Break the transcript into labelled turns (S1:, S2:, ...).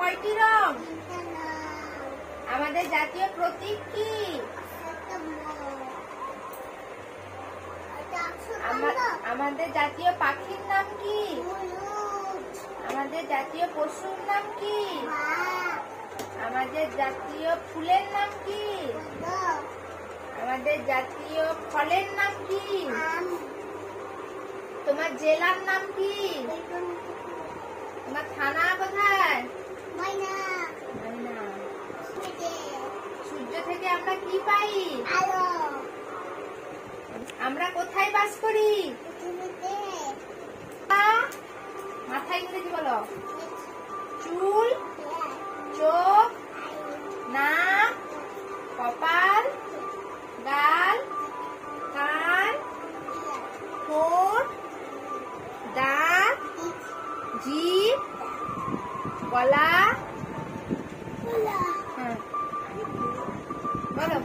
S1: কয়টি রং? আমাদের জাতীয় প্রতীক কি? আমাদের জাতীয় পাখির নাম কি? আমাদের জাতীয় পশুর নাম কি? আমাদের জাতীয় ফুলের নাম কি? আমাদের জাতীয় ফলের নাম কি? তোমার জেলার নাম কি? তোমার থানা কোথায়? সূর্য থেকে আমরা কি পাই? আলো। আমরা কোথায় বাস করি? মাথায় ইংরেজি বলো। চুল, চোখ, নাক, কপাল, গাল, কান, ঠোঁট, দাঁত, জিভ, গলা। বলো।